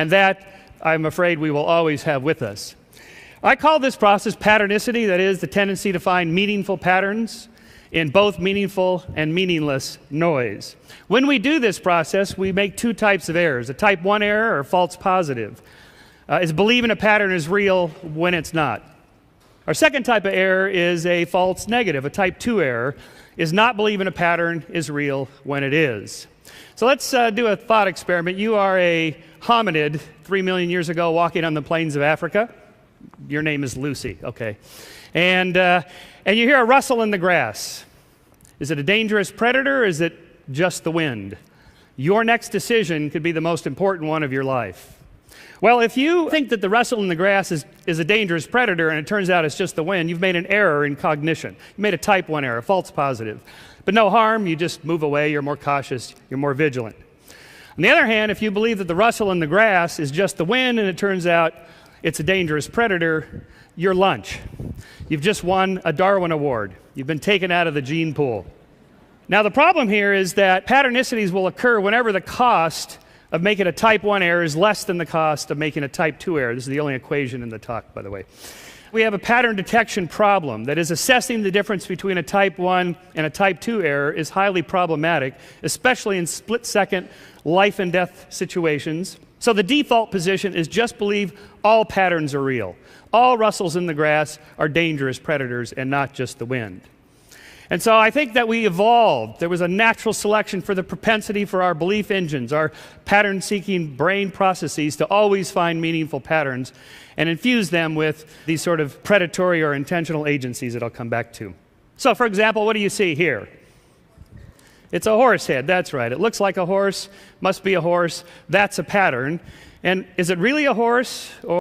And that, I'm afraid, we will always have with us. I call this process patternicity, that is, the tendency to find meaningful patterns in both meaningful and meaningless noise. When we do this process, we make two types of errors. A type 1 error, or false positive, is believing a pattern is real when it's not. Our second type of error is a false negative. A type 2 error is not believing a pattern is real when it is. So let's do a thought experiment. You are a hominid 3 million years ago walking on the plains of Africa. Your name is Lucy, okay. And you hear a rustle in the grass. Is it a dangerous predator or is it just the wind? Your next decision could be the most important one of your life. Well, if you think that the rustle in the grass is a dangerous predator and it turns out it's just the wind, you've made an error in cognition. You made a type 1 error, a false positive. But no harm, you just move away, you're more cautious, you're more vigilant. On the other hand, if you believe that the rustle in the grass is just the wind and it turns out it's a dangerous predator, you're lunch. You've just won a Darwin Award. You've been taken out of the gene pool. Now the problem here is that patternicities will occur whenever the cost of making a type 1 error is less than the cost of making a type 2 error. This is the only equation in the talk, by the way. We have a pattern detection problem. That is, assessing the difference between a type 1 and a type 2 error is highly problematic, especially in split-second life and death situations. So the default position is just believe all patterns are real. All rustles in the grass are dangerous predators and not just the wind. And so I think that we evolved. There was a natural selection for the propensity for our belief engines, our pattern-seeking brain processes to always find meaningful patterns and infuse them with these sort of predatory or intentional agencies that I'll come back to. So for example, what do you see here? It's a horse head, that's right. It looks like a horse, must be a horse. That's a pattern. And is it really a horse?